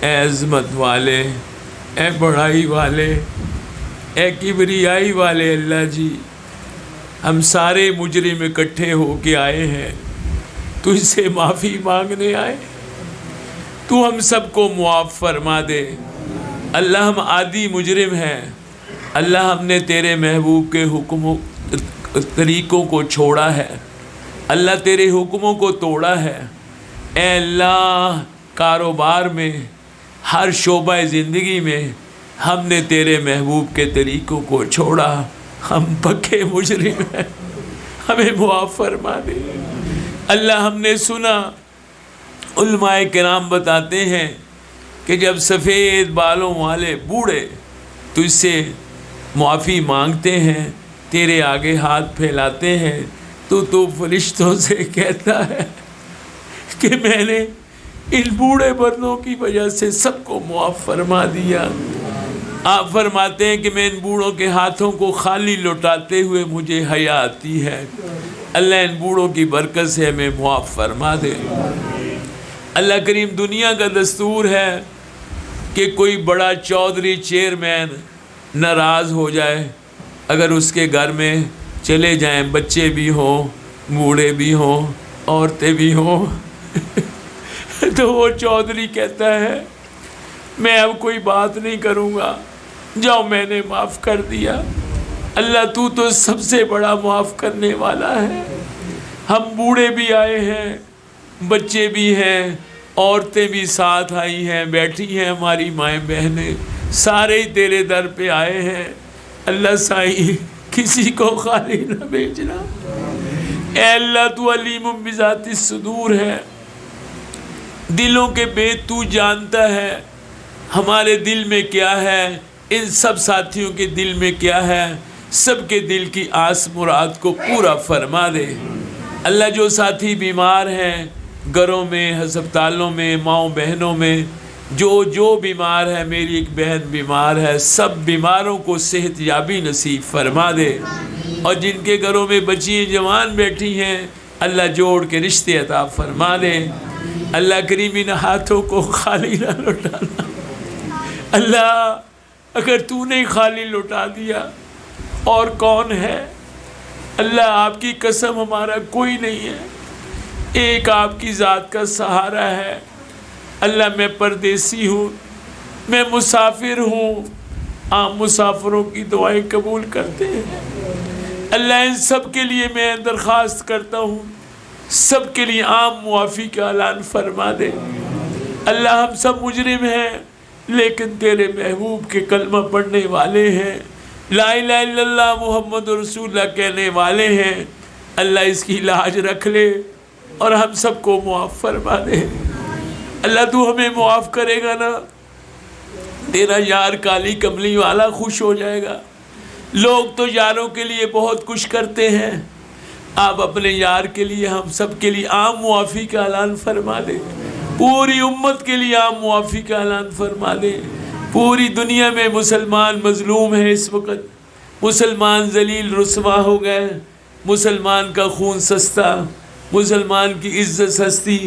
اے عظمت والے، اے بڑائی والے، اے کبریائی والے اللہ جی، ہم سارے مجرم اکٹھے ہو کے آئے ہیں، تجھ سے معافی مانگنے آئے، تو ہم سب کو معاف فرما دے۔ اللہ ہم عادی مجرم ہیں، اللہ ہم نے تیرے محبوب کے حکموں طریقوں کو چھوڑا ہے، اللہ تیرے حکموں کو توڑا ہے۔ اے اللہ، کاروبار میں، ہر شعبہ زندگی میں ہم نے تیرے محبوب کے طریقوں کو چھوڑا، ہم پکے مجرم ہیں، ہمیں معاف فرما دے۔ اللہ ہم نے سنا علماء کرام بتاتے ہیں کہ جب سفید بالوں والے بوڑھے تجھ سے معافی مانگتے ہیں، تیرے آگے ہاتھ پھیلاتے ہیں، تو فرشتوں سے کہتا ہے کہ میں نے ان بوڑھے بندوں کی وجہ سے سب کو معاف فرما دیا۔ آپ فرماتے ہیں کہ میں ان بوڑھوں کے ہاتھوں کو خالی لوٹاتے ہوئے مجھے حیا آتی ہے۔ اللہ ان بوڑھوں کی برکت سے ہمیں معاف فرما دے۔ اللہ کریم، دنیا کا دستور ہے کہ کوئی بڑا چودھری چیئرمین ناراض ہو جائے، اگر اس کے گھر میں چلے جائیں، بچے بھی ہوں، بوڑھے بھی ہوں، عورتیں بھی ہوں تو وہ چودھری کہتا ہے میں اب کوئی بات نہیں کروں گا، جاؤ میں نے معاف کر دیا۔ اللہ تو سب سے بڑا معاف کرنے والا ہے۔ ہم بوڑھے بھی آئے ہیں، بچے بھی ہیں، عورتیں بھی ساتھ آئی ہیں، بیٹھی ہیں ہماری مائیں بہنیں، سارے ہی تیرے در پہ آئے ہیں۔ اللہ سائیں، کسی کو خالی نہ بھیجنا۔ اے اللہ، تو علیم بذات الصدور ہے، دلوں کے بید تو جانتا ہے، ہمارے دل میں کیا ہے، ان سب ساتھیوں کے دل میں کیا ہے، سب کے دل کی آس مراد کو پورا فرما دے۔ اللہ، جو ساتھی بیمار ہیں، گھروں میں، ہسپتالوں میں، ماؤں بہنوں میں، جو بیمار ہے، میری ایک بہن بیمار ہے، سب بیماروں کو صحت یابی نصیب فرما دے، اور جن کے گھروں میں بچی جوان بیٹھی ہیں، اللہ جوڑ کے رشتے عطا فرما دے۔ اللہ کریم، ان ہاتھوں کو خالی نہ لوٹانا۔ اللہ، اگر تو نے خالی لوٹا دیا اور کون ہے؟ اللہ، آپ کی قسم ہمارا کوئی نہیں ہے، ایک آپ کی ذات کا سہارا ہے۔ اللہ، میں پردیسی ہوں، میں مسافر ہوں، آپ مسافروں کی دعائیں قبول کرتے ہیں۔ اللہ، ان سب کے لیے میں درخواست کرتا ہوں، سب کے لیے عام معافی کا اعلان فرما دے۔ اللہ، ہم سب مجرم ہیں، لیکن تیرے محبوب کے کلمہ پڑھنے والے ہیں، لا الہ الا اللہ محمد رسول اللہ کہنے والے ہیں۔ اللہ، اس کی لاج رکھ لے اور ہم سب کو معاف فرما دے۔ اللہ، تو ہمیں معاف کرے گا نا، تیرا یار کالی کملی والا خوش ہو جائے گا۔ لوگ تو یاروں کے لیے بہت کچھ کرتے ہیں، آپ اپنے یار کے لیے، ہم سب کے لیے عام معافی کا اعلان فرما دے، پوری امت کے لیے عام معافی کا اعلان فرما دے۔ پوری دنیا میں مسلمان مظلوم ہیں، اس وقت مسلمان ذلیل رسوا ہو گئے، مسلمان کا خون سستا، مسلمان کی عزت سستی۔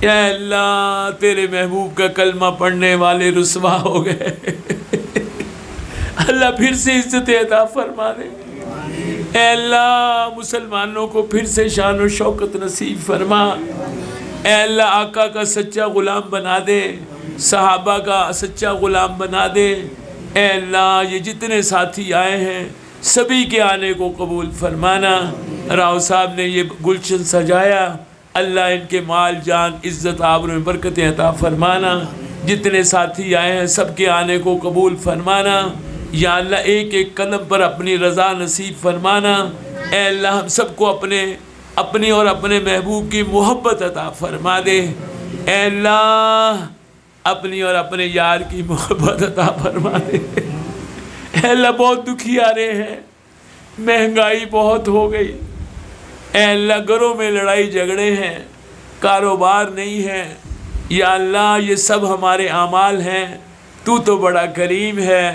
یا اللہ، تیرے محبوب کا کلمہ پڑھنے والے رسوا ہو گئے، اللہ پھر سے عزت عطا فرما دے۔ اے اللہ، مسلمانوں کو پھر سے شان و شوکت نصیب فرما۔ اے اللہ، آقا کا سچا غلام بنا دے، صحابہ کا سچا غلام بنا دے۔ اے اللہ، یہ جتنے ساتھی آئے ہیں، سبھی کے آنے کو قبول فرمانا۔ راؤ صاحب نے یہ گلشن سجایا، اللہ ان کے مال جان عزت آبرو میں برکتیں عطا فرمانا۔ جتنے ساتھی آئے ہیں، سب کے آنے کو قبول فرمانا۔ یا اللہ، ایک ایک قدم پر اپنی رضا نصیب فرمانا۔ اے اللہ، ہم سب کو اپنی اور اپنے محبوب کی محبت عطا فرما دے۔ اے اللہ، اپنی اور اپنے یار کی محبت عطا فرما دے۔ اے اللہ، بہت دکھی آ رہے ہیں، مہنگائی بہت ہو گئی۔ اے اللہ، گھروں میں لڑائی جھگڑے ہیں، کاروبار نہیں ہے۔ یا اللہ، یہ سب ہمارے اعمال ہیں، تو بڑا کریم ہے۔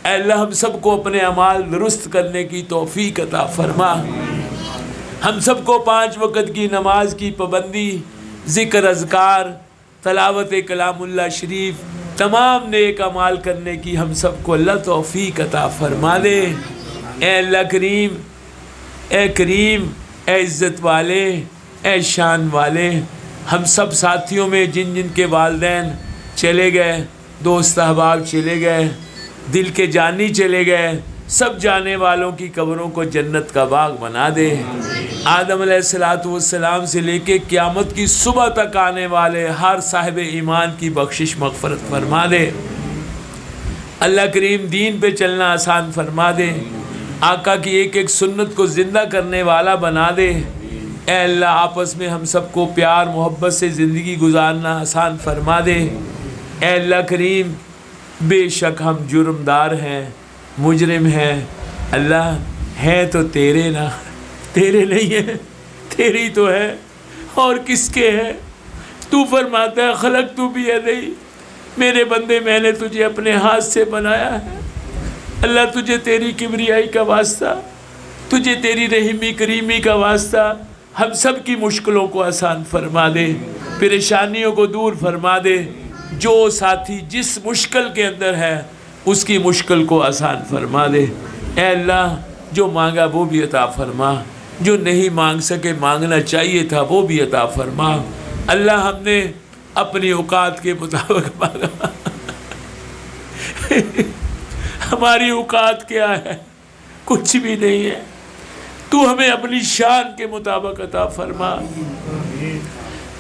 اے اللہ، ہم سب کو اپنے اعمال درست کرنے کی توفیق عطا فرما۔ ہم سب کو 5 وقت کی نماز کی پابندی، ذکر اذکار، تلاوت کلام اللہ شریف، تمام نیک اعمال کرنے کی ہم سب کو اللہ توفیق عطا فرما دے۔ اے اللہ کریم، اے کریم، اے عزت والے، اے شان والے، ہم سب ساتھیوں میں جن جن کے والدین چلے گئے، دوست احباب چلے گئے، دل کے جانی چلے گئے، سب جانے والوں کی قبروں کو جنت کا باغ بنا دے۔ آدم علیہ السلام سے لے کے قیامت کی صبح تک آنے والے ہر صاحب ایمان کی بخشش مغفرت فرما دے۔ اللہ کریم دین پہ چلنا آسان فرما دے، آقا کی ایک ایک سنت کو زندہ کرنے والا بنا دے۔ اے اللہ آپس میں ہم سب کو پیار محبت سے زندگی گزارنا آسان فرما دے۔ اے اللہ کریم، بے شک ہم جرمدار ہیں، مجرم ہیں، اللہ ہیں تو تیرے نا، تیرے نہیں ہے، تیری تو ہے، اور کس کے ہے؟ تو فرماتا ہے خلقت بیدی، میرے بندے میں نے تجھے اپنے ہاتھ سے بنایا ہے۔ اللہ تجھے تیری کبریائی کا واسطہ، تجھے تیری رحیمی کریمی کا واسطہ ہم سب کی مشکلوں کو آسان فرما دے، پریشانیوں کو دور فرما دے۔ جو ساتھی جس مشکل کے اندر ہے اس کی مشکل کو آسان فرما دے۔ اے اللہ جو مانگا وہ بھی عطا فرما، جو نہیں مانگ سکے مانگنا چاہیے تھا وہ بھی عطا فرما۔ اللہ ہم نے اپنی اوقات کے مطابق مانگا، ہماری اوقات کیا ہے؟ کچھ بھی نہیں ہے۔ تو ہمیں اپنی شان کے مطابق عطا فرما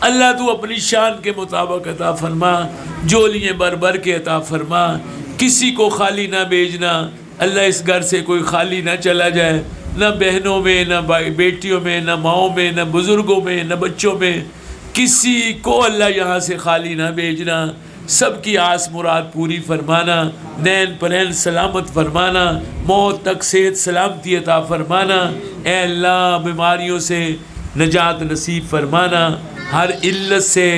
اللہ، تو اپنی شان کے مطابق عطا فرما، جولیاں بھر بھر کے عطا فرما، کسی کو خالی نہ بھیجنا۔ اللہ اس گھر سے کوئی خالی نہ چلا جائے، نہ بہنوں میں، نہ بیٹیوں میں، نہ ماؤں میں، نہ بزرگوں میں، نہ بچوں میں، کسی کو اللہ یہاں سے خالی نہ بھیجنا۔ سب کی آس مراد پوری فرمانا، نین پرین سلامت فرمانا، موت تک صحت سلامتی عطا فرمانا۔ اے اللہ بیماریوں سے نجات نصیب فرمانا، ہر علت سے،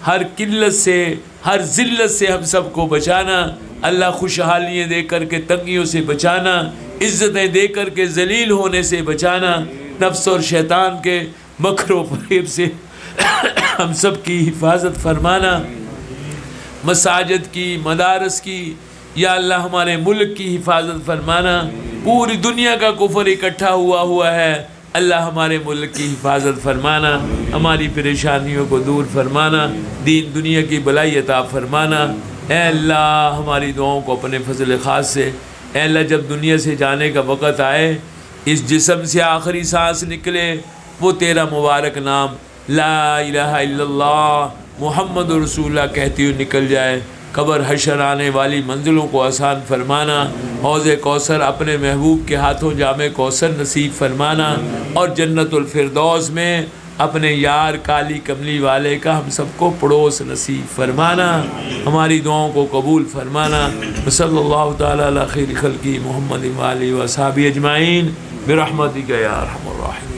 ہر قلت سے، ہر ذلت سے ہم سب کو بچانا۔ اللہ خوشحالیاں دے کر کے تنگیوں سے بچانا، عزتیں دے کر کے ذلیل ہونے سے بچانا، نفس اور شیطان کے مکر و فریب سے ہم سب کی حفاظت فرمانا، مساجد کی، مدارس کی، یا اللہ ہمارے ملک کی حفاظت فرمانا۔ پوری دنیا کا کفر اکٹھا ہوا ہے، اللہ ہمارے ملک کی حفاظت فرمانا، ہماری پریشانیوں کو دور فرمانا، دین دنیا کی بلائی عطا فرمانا۔ اے اللہ ہماری دعاؤں کو اپنے فضل خاص سے، اے اللہ جب دنیا سے جانے کا وقت آئے، اس جسم سے آخری سانس نکلے، وہ تیرا مبارک نام لا الہ الا اللہ محمد رسول اللہ کہتی ہوئی نکل جائے۔ قبر حشر آنے والی منزلوں کو آسان فرمانا، حوض کوثر اپنے محبوب کے ہاتھوں جام کوثر نصیب فرمانا، اور جنت الفردوس میں اپنے یار کالی کملی والے کا ہم سب کو پڑوس نصیب فرمانا، ہماری دعاؤں کو قبول فرمانا۔ صلی اللہ تعالی علی خیر خلقی محمد و آلہ و اصحابہ اجمعین برحمتک یا ارحم الراحمین۔